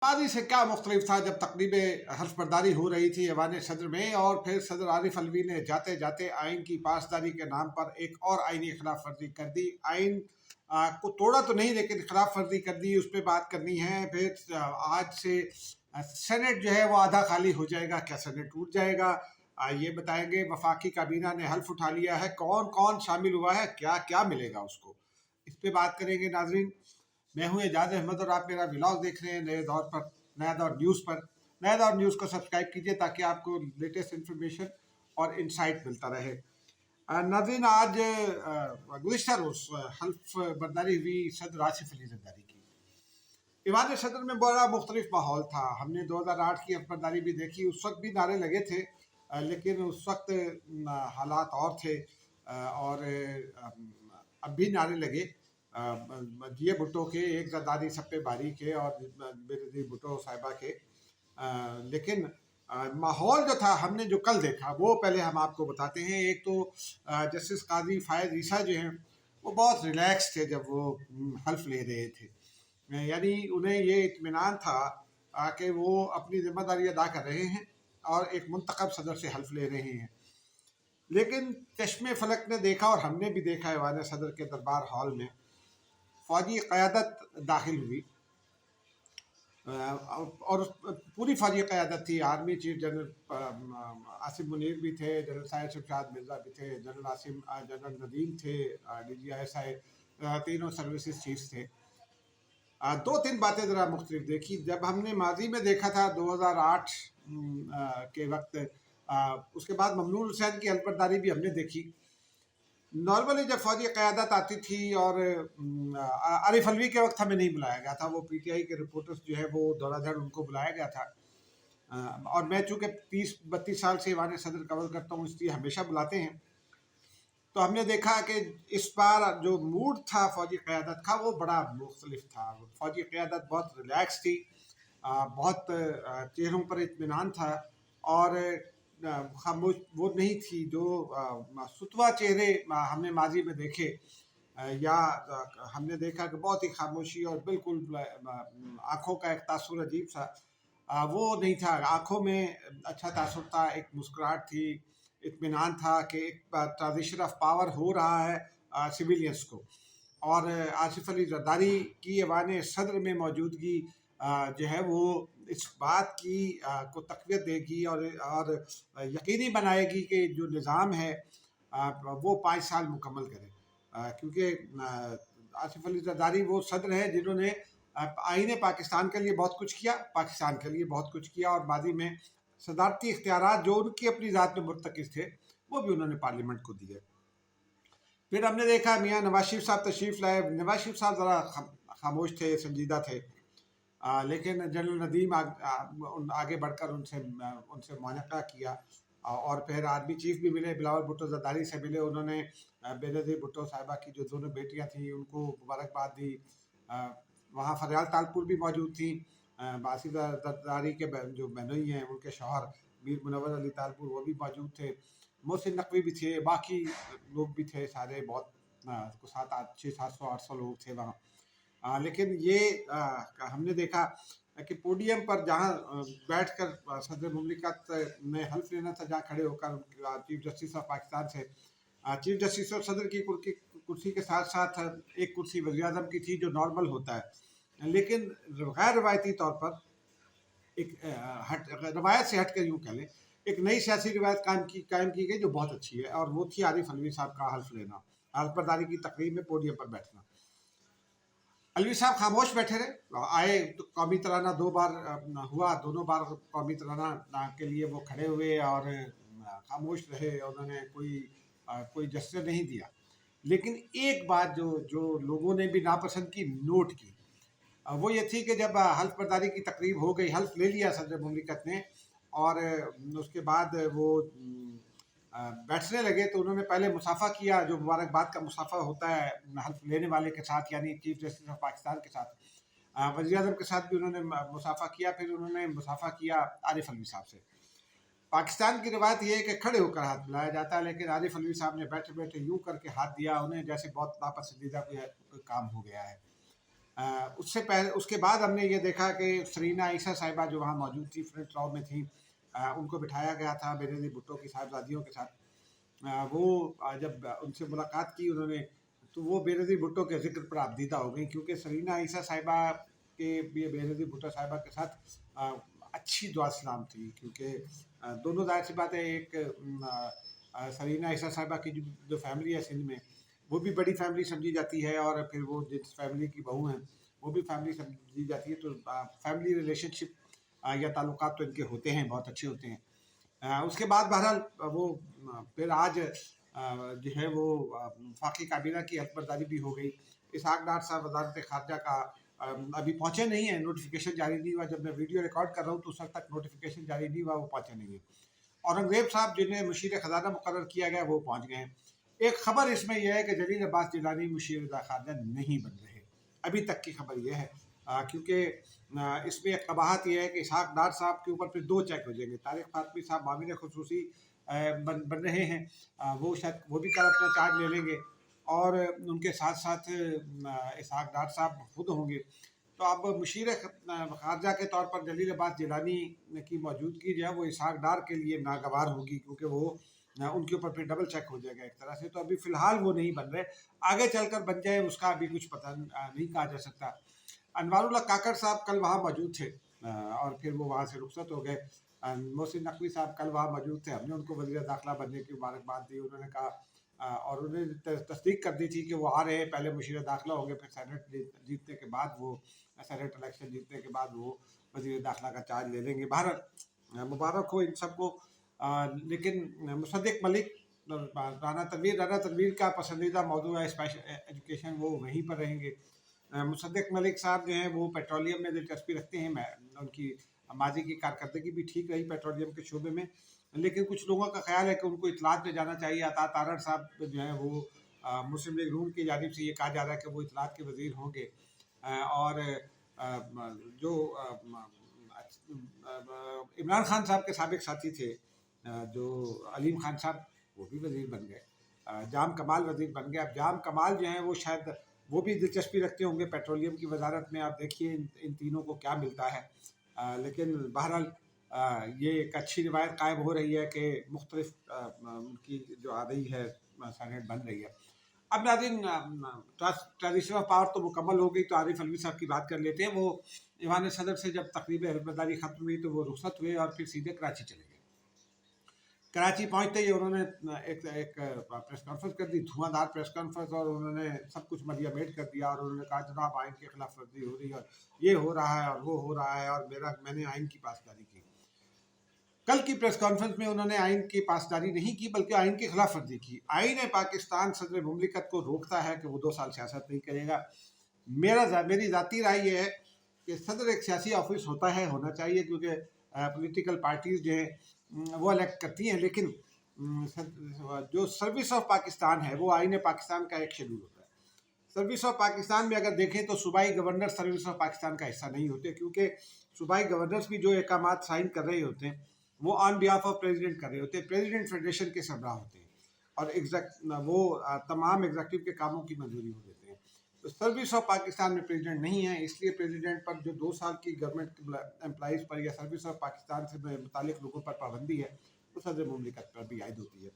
माजी से क्या मुख्तलिफ था जब तकरीब हल्फ बर्दारी हो रही थी ऐवान सदर में, और फिर सदर आरिफ अलवी ने जाते जाते आइन की पासदारी के नाम पर एक और आइनी खिलाफ वर्जी कर दी। आइन को तोड़ा तो नहीं, लेकिन खिलाफ वर्जी कर दी, उस पर बात करनी है। फिर आज से सेनेट जो है वो आधा खाली हो जाएगा, क्या सेनेट टूट जाएगा, ये बताएंगे। वफाकी काबीना ने हल्फ उठा लिया है, कौन कौन शामिल हुआ है, क्या क्या मिलेगा उसको, इस पे बात करेंगे नाजरीन। मैं हूं एजाज अहमद और आप मेरा व्लॉग देख रहे हैं नए दौर पर, नया दौर न्यूज़ पर। नया दौर न्यूज़ को सब्सक्राइब कीजिए ताकि आपको लेटेस्ट इन्फॉर्मेशन और इंसाइट मिलता रहे। नाज़रीन, आज गुज़िश्ता रोज़ हल्फ बर्दारी हुई सदर आसिफ अली ज़रदारी की। ईवान सदर में बड़ा मुख्तलिफ माहौल था। हमने 2008 की हल्फ बर्दारी भी देखी, उस वक्त भी नारे लगे थे, लेकिन उस वक्त हालात और थे, और अब भी नारे लगे जिए भुट्टो के, एक जरदारी सब पे बारी के और बेनज़ीर भुट्टो साहिबा के। लेकिन माहौल जो था, हमने जो कल देखा वो पहले हम आपको बताते हैं। एक तो जस्टिस काजी फायद ईसा जो हैं वो बहुत रिलैक्स थे जब वो हल्फ ले रहे थे, यानी उन्हें ये इत्मीनान था कि वो अपनी जिम्मेदारी अदा कर रहे हैं और एक मुंतखब सदर से हल्फ ले रहे हैं। लेकिन चश्मे फलक ने देखा और हमने भी देखा, ऐवान सदर के दरबार हॉल में फौजी क़यादत दाखिल हुई, और पूरी फौजी क़यादत थी। Army chief general Asim Munir भी थे, जनरल साहिर शमशाद मिर्ज़ा भी थे, जनरल नदीम थे, DGISI, तीनों सर्विसेज चीफ्स थे। दो तीन बातें ज़रा मुख्तलिफ देखी। जब हमने माजी में देखा था 2008 के वक्त, उसके बाद ममनून हुसैन की हल्फ बर्दारी भी हमने देखी। नॉर्मली जब फौजी क़यादत आती थी, और आरिफ अलवी के वक्त हमें नहीं बुलाया गया था, वो PTI के रिपोर्टर्स जो है वो दौड़ाधड़ उनको बुलाया गया था, और मैं चूँकि 30-32 साल से ईवान सदर कवर करता हूँ, इसलिए हमेशा बुलाते हैं। तो हमने देखा कि इस बार जो मूड था फौजी क़यादत का वो बड़ा मुख्तलिफ था। फौजी क़यादत बहुत रिलैक्स थी, बहुत चेहरों पर इत्मीनान था, और खामोश वो नहीं थी जो सुतवा चेहरे हमने माजी में देखे, या हमने देखा कि बहुत ही खामोशी और बिल्कुल आँखों का एक तासुर अजीब सा, वो नहीं था। आँखों में अच्छा तासुर था, एक मुस्कुराहट थी, इत्मीनान था कि एक ट्रांजिशन ऑफ पावर हो रहा है सिविलियंस को। और आसिफ अली ज़रदारी की ऐवान सदर में मौजूदगी जो है वो इस बात की को तक़वियत देगी और यकीनी बनाएगी कि जो निज़ाम है वो 5 साल मुकम्मल करे, क्योंकि आसिफ अली ज़रदारी वो सदर हैं जिन्होंने आईने पाकिस्तान के लिए बहुत कुछ किया, पाकिस्तान के लिए बहुत कुछ किया, और माजी में सदारती इख्तियारात जो उनकी अपनी ज़ात में मुर्तकिज़ थे वो भी उन्होंने पार्लियामेंट को दिए। फिर हमने देखा मियाँ नवाज शरीफ साहब तशरीफ़ लाए। नवाज शरीफ साहब ज़रा खामोश थे, संजीदा थे, लेकिन जनरल नदीम आगे बढ़कर उनसे मुआनका किया, और फिर आर्मी चीफ भी मिले, बिलावल भुट्टो ज़रदारी से मिले। उन्होंने बेनज़ीर भुट्टो साहिबा की जो दोनों बेटियां थीं उनको मुबारकबाद दी। वहाँ फरियाल तालपुर भी मौजूद थी, बासित ज़रदारी के जो बहनोई हैं उनके शौहर मीर मुनव्वर अली तालपुर वो भी मौजूद थे, मोहसिन नकवी भी थे, बाकी लोग भी थे, सारे बहुत 700-800 लोग थे वहाँ। लेकिन ये हमने देखा कि पोडियम पर जहाँ बैठकर सदर मुमलिकत में हल्फ लेना था, जहाँ खड़े होकर चीफ जस्टिस ऑफ पाकिस्तान से, चीफ जस्टिस और सदर की कुर्सी के साथ साथ एक कुर्सी वज़ीर आज़म की थी, जो नॉर्मल होता है। लेकिन गैर रवायती तौर पर एक रवायत से हट कर यूँ कह लें, एक नई सियासी रिवायत कायम की गई जो बहुत अच्छी है, और वो थी आरिफ अलवी साहब का हल्फ लेना, हल्फ बर्दारी की तकरीब में पोडियम पर बैठना। अलवी साहब खामोश बैठे रहे, आए तो कौमी तराना 2 बार हुआ, दोनों बार कौमी तराना के लिए वो खड़े हुए और खामोश रहे, उन्होंने कोई जस्टिस नहीं दिया। लेकिन एक बात जो लोगों ने भी नापसंद की, नोट की, वो ये थी कि जब हल्फ बर्दारी की तकरीब हो गई, हल्फ ले लिया सदर मुमलिकत ने, और उसके बाद वो बैठने लगे, तो उन्होंने पहले मुसाफ़ा किया, जो मुबारकबाद का मुसाफ़ा होता है हल्फ लेने वाले के साथ, यानी चीफ जस्टिस ऑफ पाकिस्तान के साथ। वज़ीर आज़म के साथ भी उन्होंने मुसाफ़ा किया। फिर उन्होंने मुसाफ़ा किया आरिफ अलवी साहब से। पाकिस्तान की रिवायत ये है कि खड़े होकर हाथ मिलाया जाता है, लेकिन आरिफ अलवी साहब ने बैठे बैठे यूँ करके हाथ दिया, उन्हें जैसे बहुत नापसंदीदा कोई काम हो गया है। اس سے پہلے اس کے بعد ہم نے یہ دیکھا کہ سرینا عیسیٰ صاحبہ جو وہاں موجود تھی فرنٹ رو میں تھیں، ان کو بٹھایا گیا تھا بینظیر بھٹو کی صاحبزادیوں کے ساتھ۔ وہ جب ان سے ملاقات کی انہوں نے، تو وہ بینظیر بھٹو کے ذکر پر آبدیدہ ہو گئیں، کیونکہ سرینا عیسیٰ صاحبہ کے بھی بینظیر بھٹو صاحبہ کے ساتھ اچھی دعا سلام تھی، کیونکہ دونوں ظاہر سی بات ہے، ایک سرینا عیسیٰ صاحبہ کی جو فیملی ہے سندھ میں، وہ بھی بڑی فیملی سمجھی جاتی ہے، اور پھر وہ جس فیملی کی بہو ہیں وہ بھی فیملی سمجھی جاتی ہے، تو فیملی ریلیشن شپ یا تعلقات تو ان کے ہوتے ہیں، بہت اچھے ہوتے ہیں۔ اس کے بعد بہرحال وہ پھر آج جو ہے وہ وفاقی کابینہ کی حلف برداری بھی ہو گئی۔ اسحاق ڈار صاحب وزارت خارجہ کا ابھی پہنچے نہیں ہیں، نوٹیفیکیشن جاری نہیں ہوا، جب میں ویڈیو ریکارڈ کر رہا ہوں تو اس وقت تک نوٹیفیکیشن جاری نہیں ہوا، وہ پہنچے نہیں ہیں۔ اورنگزیب صاحب جنہیں مشیر خزانہ مقرر کیا گیا وہ پہنچ گئے ہیں۔ ایک خبر اس میں یہ ہے کہ جلیل عباس جیلانی مشیر خارجہ نہیں بن رہے، ابھی تک کی خبر یہ ہے، کیونکہ اس میں ایک قباحت یہ ہے کہ اسحاق ڈار صاحب کے اوپر پھر 2 چیک ہو جائیں گے۔ طارق فاطمی صاحب معاون خصوصی بن رہے ہیں، وہ شاید وہ بھی کل اپنا چارج لے لیں گے، اور ان کے ساتھ ساتھ اسحاق ڈار صاحب خود ہوں گے۔ تو اب مشیر خارجہ کے طور پر جلیل عباس جیلانی کی موجودگی جو ہے وہ اسحاق ڈار کے لیے ناگوار ہوگی، کیونکہ وہ ان کے اوپر پھر ڈبل چیک ہو جائے گا ایک طرح سے۔ تو ابھی فی الحال وہ نہیں بن رہے، آگے چل کر بن جائے اس کا ابھی کچھ پتہ نہیں کہا جا سکتا۔ انوار اللہ کاکڑ صاحب کل وہاں موجود تھے، اور پھر وہ وہاں سے رخصت ہو گئے۔ محسن نقوی صاحب کل وہاں موجود تھے، ہم نے ان کو وزیر داخلہ بننے کی مبارکباد دی، انہوں نے کہا اور انہوں نے تصدیق کر دی تھی کہ وہ آ رہے ہیں، پہلے مشیر داخلہ ہوں گے، پھر سینٹ جیتنے کے بعد وہ سینٹ الیکشن جیتنے کے بعد وہ وزیر داخلہ کا چارج لے لیں گے۔ بہرحال مبارک ہو ان سب کو۔ لیکن مصدق ملک رانا تنویر کا پسندیدہ موضوع ہے اسپیشل ایجوکیشن، وہ وہیں پر رہیں گے۔ مصدق ملک صاحب جو ہیں وہ پیٹرولیم میں دلچسپی رکھتے ہیں، ان کی ماضی کی کارکردگی بھی ٹھیک رہی پیٹرولیم کے شعبے میں، لیکن کچھ لوگوں کا خیال ہے کہ ان کو اطلاعات میں جانا چاہیے۔ عطا تارڑ صاحب جو ہیں وہ مسلم لیگ نون کی جانب سے یہ کہا جا رہا ہے کہ وہ اطلاعات کے وزیر ہوں گے، اور جو عمران خان صاحب کے سابق ساتھی تھے جو علیم خان صاحب، وہ بھی وزیر بن گئے، جام کمال وزیر بن گئے۔ اب جام کمال جو ہیں وہ شاید وہ بھی دلچسپی رکھتے ہوں گے پیٹرولیم کی وزارت میں، آپ دیکھیے ان تینوں کو کیا ملتا ہے۔ لیکن بہرحال یہ ایک اچھی روایت قائم ہو رہی ہے کہ مختلف ان کی جو آ رہی ہے سینٹ بن رہی ہے۔ اب ناظرین ٹرانزیشن آف پاور تو مکمل ہو گئی، تو عارف علوی صاحب کی بات کر لیتے ہیں۔ وہ ایوان صدر سے جب تقریب حلف برداری ختم ہوئی تو وہ رخصت ہوئے اور پھر سیدھے کراچی چلے گئے۔ کراچی پہنچتے ہی انہوں نے ایک پریس کانفرنس کر دی، دھواں دھار پریس کانفرنس، اور انہوں نے سب کچھ ملیا میٹ کر دیا، اور انہوں نے کہا جناب آئین کے خلاف ورزی ہو رہی ہے، اور یہ ہو رہا ہے اور وہ ہو رہا ہے، اور میں نے آئین کی پاسداری کی۔ کل کی پریس کانفرنس میں انہوں نے آئین کی پاسداری نہیں کی بلکہ آئین کی خلاف ورزی کی۔ آئین پاکستان صدر مملکت کو روکتا ہے کہ وہ 2 سال سیاست نہیں کرے گا۔ میری ذاتی رائے یہ ہے کہ صدر ایک سیاسی آفس ہوتا ہے، ہونا چاہیے، کیونکہ پولیٹیکل پارٹیز جو ہیں وہ الیکٹ کرتی ہیں، لیکن جو سروس آف پاکستان ہے وہ آئین پاکستان کا ایک شیڈول ہوتا ہے۔ سروس آف پاکستان میں اگر دیکھیں تو صوبائی گورنر سروس آف پاکستان کا حصہ نہیں ہوتے، کیونکہ صوبائی گورنرز بھی جو احکامات سائن کر رہے ہوتے ہیں وہ آن بیہاف آف پریزیڈنٹ کر رہے ہوتے ہیں، پریزیڈنٹ فیڈریشن کے سربراہ ہوتے ہیں، اور وہ تمام ایگزیکٹو کے کاموں کی منظوری ہو دیتے ہیں۔ تو سروس آف پاکستان میں پریزیڈنٹ نہیں ہے، اس لیے پریزیڈنٹ پر جو 2 سال کی گورنمنٹ امپلائیز پر یا سروس آف پاکستان سے متعلق لوگوں پر پابندی ہے، وہ صدر مملکت پر بھی عائد ہوتی ہے۔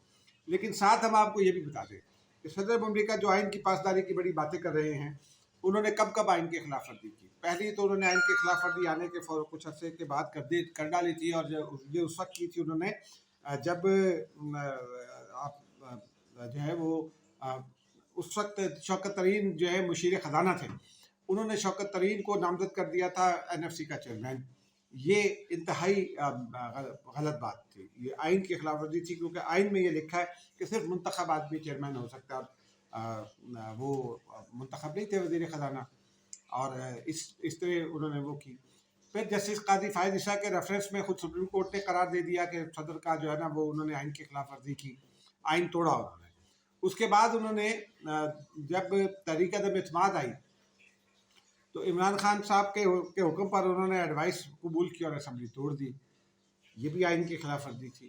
لیکن ساتھ ہم آپ کو یہ بھی بتا دیں کہ صدر مملکت جو آئین کی پاسداری کی بڑی باتیں کر رہے ہیں، انہوں نے کب آئین کی خلاف ورزی کی؟ پہلی تو انہوں نے آئین کی خلاف ورزی آنے کے کچھ عرصے کے بعد کر ڈالی تھی، اور یہ اس وقت کی تھی انہوں نے جب آپ جو ہے وہ اس وقت شوکت ترین جو ہے مشیر خزانہ تھے، انہوں نے شوکت ترین کو نامزد کر دیا تھا NFC کا چیئرمین۔ یہ انتہائی غلط بات تھی، یہ آئین کی خلاف ورزی تھی، کیونکہ آئین میں یہ لکھا ہے کہ صرف منتخب آدمی چیئرمین ہو سکتا ہے، وہ منتخب نہیں تھے وزیر خزانہ، اور اس طرح انہوں نے وہ کی۔ پھر جسٹس قاضی فائز عیسیٰ کے ریفرنس میں خود سپریم کورٹ نے قرار دے دیا کہ صدر کا جو ہے نا وہ انہوں نے آئین کی خلاف ورزی کی، آئین توڑا انہوں نے۔ اس کے بعد انہوں نے جب تحریک عدم اعتماد آئی تو عمران خان صاحب کے حکم پر انہوں نے ایڈوائس قبول کی اور اسمبلی توڑ دی، یہ بھی آئین کی خلاف ورزی تھی،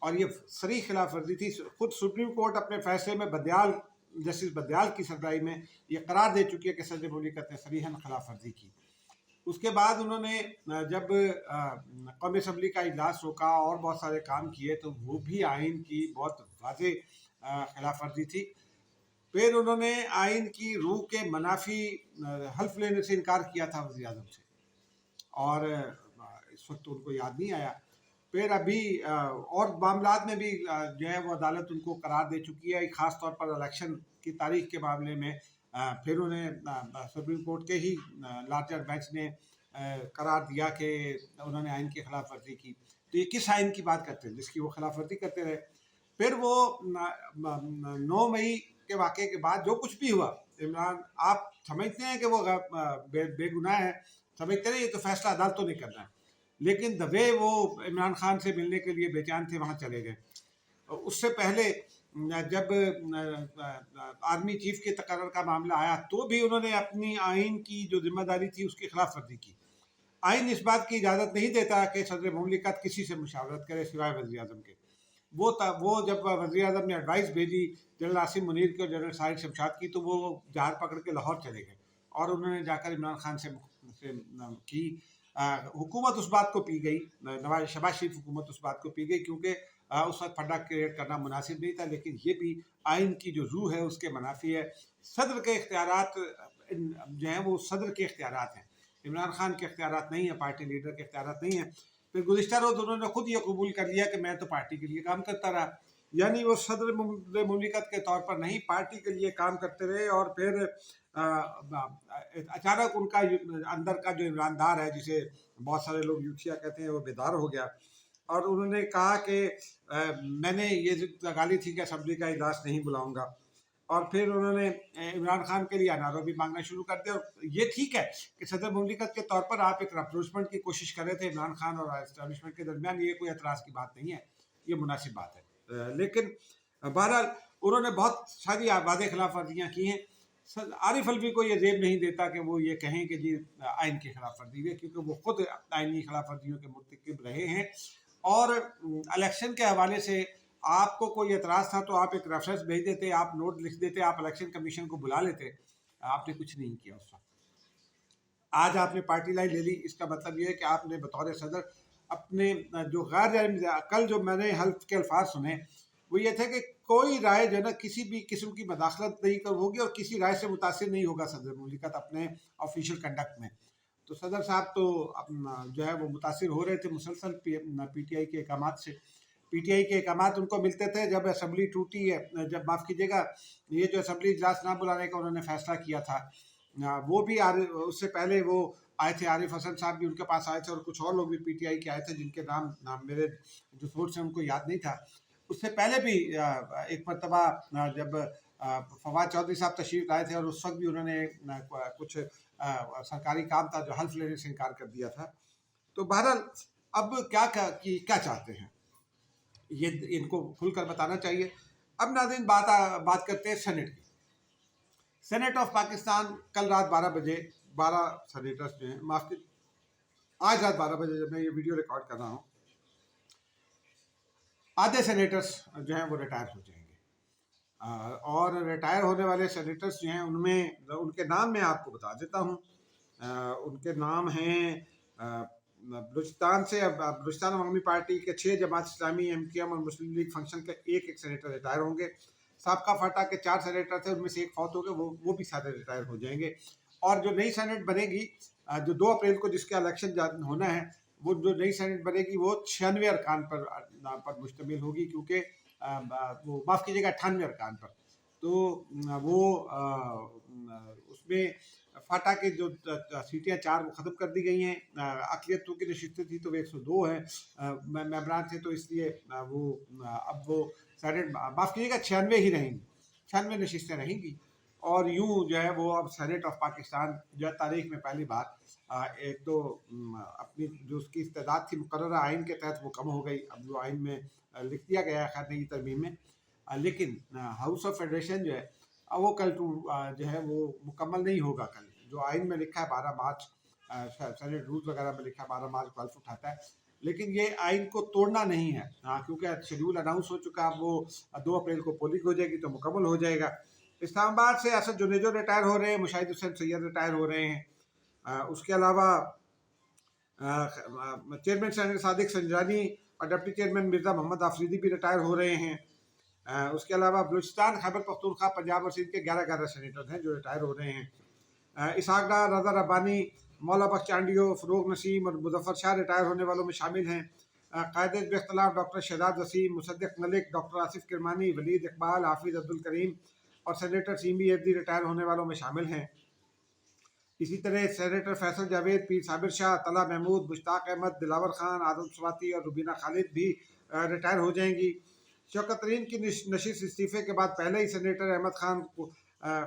اور یہ صریح خلاف ورزی تھی۔ خود سپریم کورٹ اپنے فیصلے میں بدیال जस्टिस बदयाल की सरबराही में ये करार दे चुकी है कि सदर मुमलिकत ने सरीहन खिलाफ वर्जी की। उसके बाद उन्होंने जब कौमी असम्बली का इजलास रोका और बहुत सारे काम किए तो वो भी आइन की बहुत वाज़े खिलाफ वर्जी थी। फिर उन्होंने आइन की रूह के मनाफी हल्फ लेने से इनकार किया था वज़ीर आज़म से, और इस वक्त तो उनको याद नहीं आया। फिर अभी और मामलात में भी जो है वो अदालत उनको करार दे चुकी है, ख़ास तौर पर इलेक्शन की तारीख के मामले में। फिर उन्हें सुप्रीम कोर्ट के ही लार्जर बेंच ने करार दिया कि उन्होंने आइन की खिलाफ वर्जी की। तो ये किस आइन की बात करते हैं जिसकी वो खिलाफ वर्जी करते रहे। फिर वो 9 मई के वाक़े के बाद जो कुछ भी हुआ, इमरान आप समझते हैं कि वो बेगुनाह है, समझते रहे, ये तो फैसला अदालतों ने करना है, लेकिन द वे वो इमरान खान से मिलने के लिए बेचैन थे वहाँ चले गए। उससे पहले जब आर्मी चीफ के तकर्रर का मामला आया तो भी उन्होंने अपनी आइन की जो जिम्मेदारी थी उसकी खिलाफ वर्जी की। आइन इस बात की इजाज़त नहीं देता कि सदर मुमलिकत किसी से मुशावरत करे सिवाय वज़ीर आज़म के। वो जब वज़ीर आज़म ने एडवाइस भेजी जनरल आसिम मुनीर की और जनरल साहिर शमशाद की, तो वो जहाज़ पकड़ के लाहौर चले गए और उन्होंने जाकर इमरान खान से की। हुकूमत उस बात को पी गई, शहबाज शरीफ हुकूमत उस बात को पी गई क्योंकि उस वक्त फंडा क्रिएट करना मुनासिब नहीं था। लेकिन ये भी आइन की जो रूह है उसके मनाफी है। सदर के इख्तियारात जो हैं वो सदर के इख्तियारात हैं, इमरान खान के इख्तियारात नहीं है, पार्टी लीडर के इख्तियारात नहीं है। फिर गुज़िश्ता रोज़ उन्होंने खुद ये कबूल कर लिया कि मैं तो पार्टी के लिए काम करता रहा, यानी वो सदर मुमलिकत के तौर पर नहीं पार्टी के लिए काम करते रहे। और फिर अचानक उनका अंदर का जो ईमानदार है, जिसे बहुत सारे लोग यूथिया कहते हैं, वो बेदार हो गया और उन्होंने कहा कि मैंने ये गाली थी कि असम्बली का इजलास नहीं बुलाऊंगा। और फिर उन्होंने इमरान खान के लिए अनारों भी मांगना शुरू कर दिया। और ये ठीक है कि सदर मुमलिकत के तौर पर आप एक रप्रोचमेंट की कोशिश कर रहे थे इमरान खान और एस्टेब्लिशमेंट के दरमियान, ये कोई एतराज़ की बात नहीं है, ये मुनासिब बात है। लेकिन बहरहाल उन्होंने बहुत सारी वादे खिलाफ वर्जियाँ की हैं। आरिफ अलवी को ये जेब नहीं देता कि वो ये कहें कि जी आइन की खिलाफ वर्जी है, क्योंकि वो खुद आइनी खिलाफ वर्जियों के मुर्तकिब रहे हैं। और इलेक्शन के हवाले से आपको कोई एतराज़ था तो आप एक रेफरेंस भेज देते, आप नोट लिख देते, आप इलेक्शन कमीशन को बुला लेते। आपने कुछ नहीं किया उस वक्त। आज आपने पार्टी लाइन ले ली, इसका मतलब ये है कि आपने बतौर सदर अपने जो गैर कल जो मैंने हल्फ के अल्फाज सुने वो ये थे कि कोई राय जो है ना किसी भी किस्म की मदाखलत नहीं कर होगी और किसी राय से मुतासिर नहीं होगा सदर मुमलिकत अपने ऑफिशियल कंडक्ट में। तो सदर साहब तो अपना जो है वो मुतासिर हो रहे थे मुसलसल PTI के अहकाम से। PTI के अहकाम उनको मिलते थे जब असम्बली टूटी है, जब माफ़ कीजिएगा ये जो असम्बली इजलास ना बुलाने का उन्होंने फैसला किया था, वो भी उससे पहले वो आए थे, आरिफ हसन साहब भी उनके पास आए थे और कुछ और लोग भी PTI के आए थे जिनके नाम मेरे जो सोर्स हैं उनको याद नहीं था। उससे पहले भी एक मरतबा जब फवाद चौधरी साहब तशरीफ लाए थे और उस वक्त भी उन्होंने कुछ सरकारी काम था जो हल्फ लेने से इनकार कर दिया था। तो बहरहाल अब क्या चाहते हैं ये इनको खुलकर बताना चाहिए। अब नाज़रीन बात करते हैं सेनेट की। सेनेट ऑफ पाकिस्तान कल रात 12 बजे 12 सेनेटर्स जो हैं, माफ आज रात 12 बजे जब मैं ये वीडियो रिकॉर्ड कर रहा हूँ, आधे सेनेटर्स जो हैं वो रिटायर हो जाएंगे। और रिटायर होने वाले सेनेटर्स जो हैं उनमें उनके नाम मैं आपको बता देता हूँ। उनके नाम हैं बलूचिस्तान से बलूचिस्तान अवामी पार्टी के 6, जमात इस्लामी, MKM और मुस्लिम लीग फंक्शन के एक सेनेटर रिटायर होंगे। साबका फाटा के 4 सेनेटर थे, उनमें से एक फौत हो गए, वो भी सारे रिटायर हो जाएंगे। और जो नई सेनेट बनेगी जो 2 अप्रैल को जिसका इलेक्शन होना है, वो जो नई सेनेट बनेगी वो 96 अरकान पर मुश्तमिल होगी, क्योंकि वो माफ़ कीजिएगा 98 अरकान पर। तो वो उसमें फाटा के जो सीटें 4 वो ख़त्म कर दी गई हैं। अक़लियतों की नशिस्तें थी तो 102 हैं मेंबरान थे, तो इसलिए वो अब वो सेनेट माफ़ कीजिएगा 96 ही रहेंगी, 96 नशिस्तें रहेंगी। और यूँ जो है वो अब सेनेट ऑफ पाकिस्तान जो है तारीख़ में पहली बार एक तो अपनी जो उसकी इस्तेदाद थी मुकर्ररा आइन के तहत वो कम हो गई। अब जो आइन में लिख दिया गया है खैर नई तरमीम में, लेकिन हाउस ऑफ फेडरेशन जो है वो कल जो है वो मुकम्मल नहीं होगा। कल जो आइन में लिखा है 12 मार्च, सेनेट रूल्स वगैरह में लिखा है 12 मार्च को हल्फ उठाता है, लेकिन ये आइन को तोड़ना नहीं है। क्योंकि शेड्यूल अनाउंस हो चुका है, अब वो 2 अप्रैल को पोलिंग हो जाएगी तो मुकम्मल हो जाएगा। اسلام آباد سے اسد جنیجو ریٹائر ہو رہے ہیں، مشاہد حسین سید ریٹائر ہو رہے ہیں، اس کے علاوہ چیئرمین سینیٹ صادق سنجانی اور ڈپٹی چیئرمین مرزا محمد آفریدی بھی ریٹائر ہو رہے ہیں۔ اس کے علاوہ بلوچستان، خیبر پختونخوا، پنجاب اور سندھ کے 11 سینیٹر ہیں جو ریٹائر ہو رہے ہیں۔ اسحاق ڈار، رضا ربانی، مولا بخش چانڈیو، فروغ نسیم اور مظفر شاہ ریٹائر ہونے والوں میں شامل ہیں۔ قائد باختلاف ڈاکٹر شہزاد وسیم، مصدق ملک، ڈاکٹر آصف کرمانی، ولید اقبال، حافظ عبدالکریم اور سینیٹر سیمی ایفدی ریٹائر ہونے والوں میں شامل ہیں۔ اسی طرح سینیٹر فیصل جاوید، پیر صابر شاہ، طلحہ محمود، مشتاق احمد، دلاور خان، آدم سواتی اور روبینہ خالد بھی ریٹائر ہو جائیں گی۔ شوکت ترین کی نشست استعفے کے بعد پہلے ہی سینیٹر احمد خان کو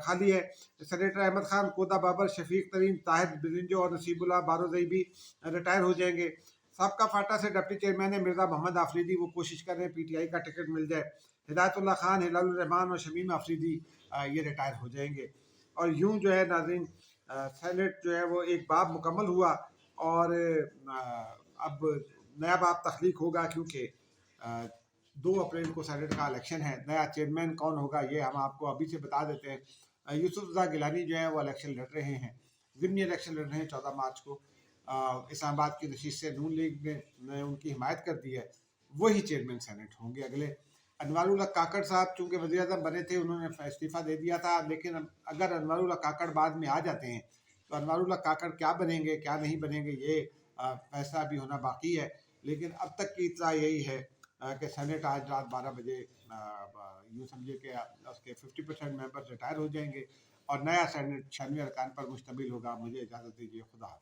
خالی ہے۔ سینیٹر احمد خان، کودا بابر، شفیق ترین، طاہر برنجو اور نصیب اللہ بارودئی بھی ریٹائر ہو جائیں گے۔ سابقہ فاٹا سے ڈپٹی چیئرمین مرزا محمد آفریدی، وہ کوشش کر رہے ہیں پی ٹی آئی کا ٹکٹ مل جائے۔ ہدایت اللہ خان، ہلال الرحمان اور شمیم آفریدی یہ ریٹائر ہو جائیں گے۔ اور یوں جو ہے ناظرین، سینٹ جو ہے وہ ایک باب مکمل ہوا، اور اب نیا باب تخلیق ہوگا، کیونکہ 2 اپریل کو سینٹ کا الیکشن ہے۔ نیا چیئرمین کون ہوگا یہ ہم آپ کو ابھی سے بتا دیتے ہیں۔ یوسف رضا گیلانی جو ہے وہ الیکشن لڑ رہے ہیں، ضمنی الیکشن لڑ رہے ہیں 14 مارچ کو۔ اسلام آباد کی نشست سے نون لیگ نے ان کی حمایت کر دی ہے، وہی چیئرمین سینٹ ہوں گے اگلے۔ انوار الحق کاکڑ صاحب چونکہ وزیر اعظم بنے تھے، انہوں نے استعفیٰ دے دیا تھا، لیکن اگر انوار الحق کاکڑ بعد میں آ جاتے ہیں تو انوار الحق کاکڑ کیا بنیں گے کیا نہیں بنیں گے یہ فیصلہ بھی ہونا باقی ہے۔ لیکن اب تک کی اطلاع یہی ہے کہ سینٹ آج رات 12 بجے یوں سمجھے کہ اس کے 50% ممبر ریٹائر ہو جائیں گے، اور نیا سینٹ 96 ارکان پر مشتمل ہوگا۔ مجھے اجازت دیجیے، خدا حافظ۔